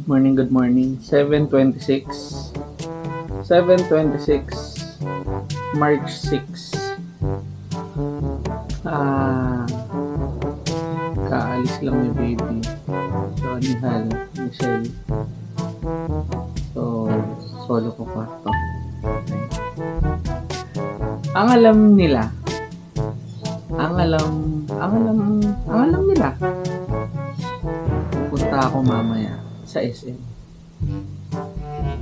Good morning. 7:26. 7:26. March 6. Kaalis lang ni baby. So, Nihal, Michelle. So, solo ko kwarto. Okay. Ang alam nila, ang alam nila, pupunta ako mamaya sa SM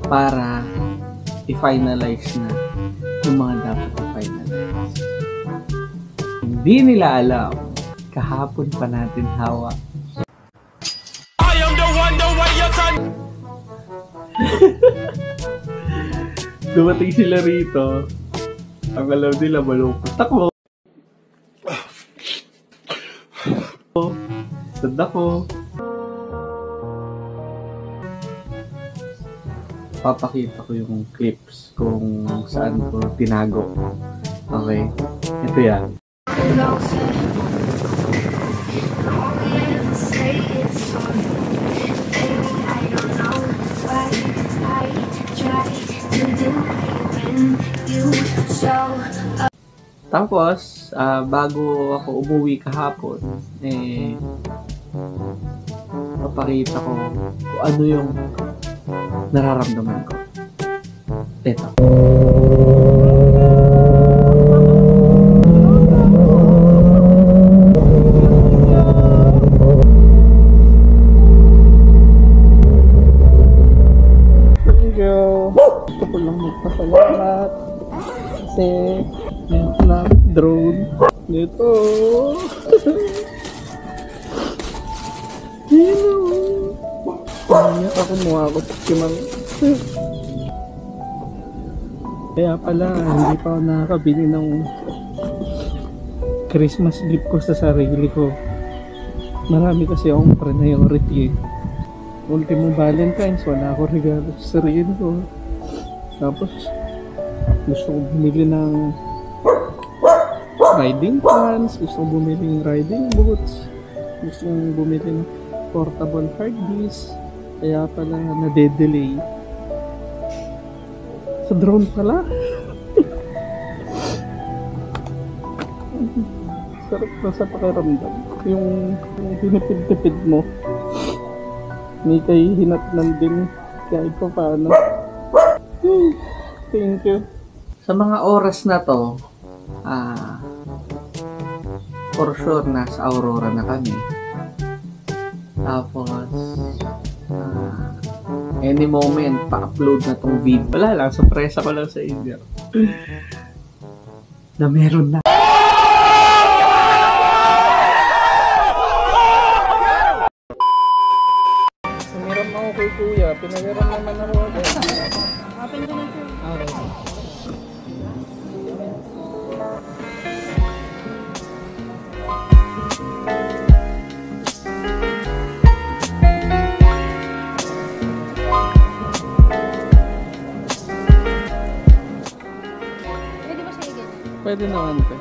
para i-finalize na yung mga dapat i-finalize. Hindi nila alam, kahapon pa natin hawak. I am the one, the way you turn. Dumating sila rito, ang alam nila malungkot ako. Sad ako. Papakita ko yung clips kung saan ko tinago. Okay? Ito yan. Tapos, bago ako umuwi kahapon, papakita ko kung ano yung nararamdaman ko. Ito. Thank you. Gusto ko lang magpasalamat kasi meron na drone dito. Ano ako mukha ako kimang. Kaya pala hindi pa ako nakakabili ng Christmas gift ko sa sarili ko. Marami kasi akong priority. Ultimo Valentine's, wala ako regalo sa sarili ko. Tapos gusto ko bumili ng riding pants, gusto ko bumili ng riding boots, gusto ko bumili ng portable hard disk. Kaya pala nade-delay. Sa drone pala. Sarap na sa pakiramdam. Yung pinipid-tipid mo. May kahihinatnan din kahit pa paano. Thank you. Sa mga oras na to, for sure nasa Aurora na kami. Tapos any moment pa-upload na tong video. Wala lang, surpresa ko lang sa inyo na meron na. Sumiram ako kay kuya, pinagaram naman ako. Open ko na ito. Okay. Pwede naman ito.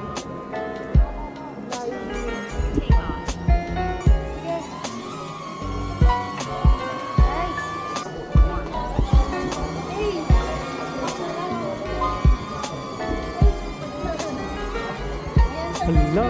Hello.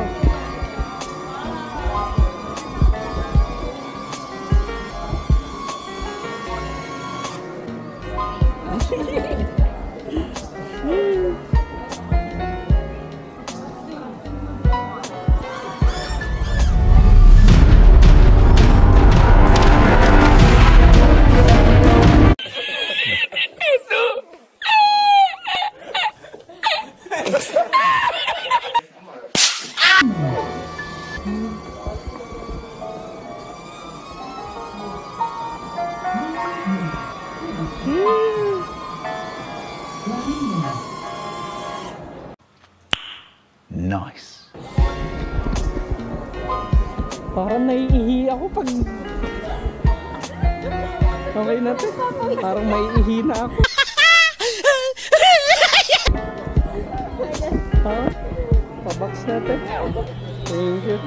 Nice. Parang naiihi ako pag... Okay na to. Parang maiihi na ako. Ha? Pabox natin. Thank you.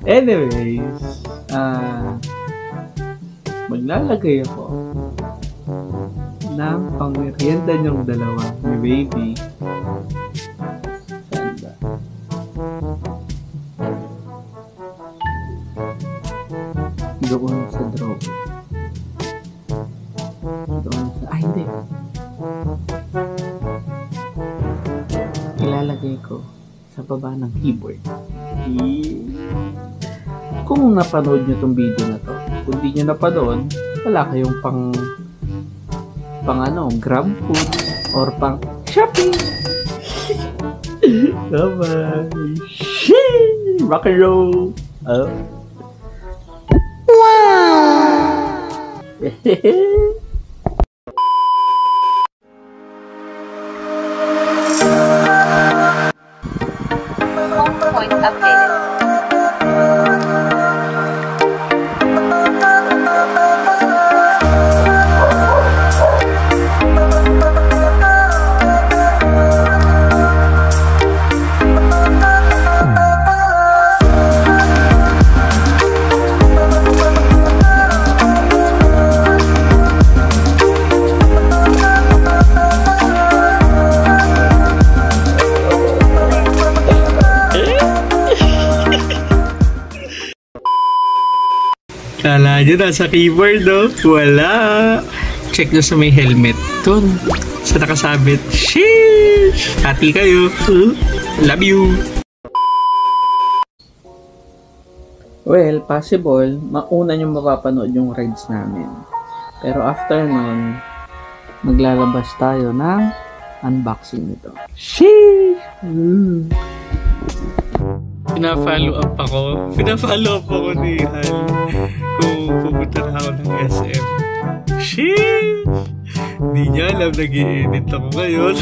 Anyways, maglalagay ako ng pangmerienda niyong dalawa ni baby. Saan ba? Doon sa drawer. Doon sa... Ay, hindi. Ilalagay ko sa baba ng keyboard. Kung napanood nyo tong video na to, kung di nyo napanood, wala kayong pang grab food or pang shopping. Bye-bye. Rock and roll. Oh. Wow. Point updated. Kala nyo nasa keyboard, no? Wala! Check nyo sa may helmet. Dun. Sa nakasabit. Sheesh! Hati kayo. Love you! Well, possible, mauna nyo mapapanood yung rides namin. Pero after nun, maglalabas tayo ng unboxing nito. Sheesh! Pina-follow up ako ni Hal kung pupunta na ako ng SM. Sheesh! Di niya alam, nag-i-edit ako ngayon.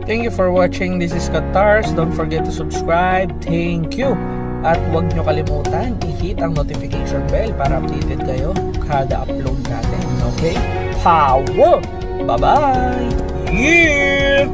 Thank you for watching. This is Katars. Don't forget to subscribe. Thank you. At huwag nyo kalimutan i-hit ang notification bell para updated kayo kada upload natin. Okay? Power! Bye-bye! Yeah!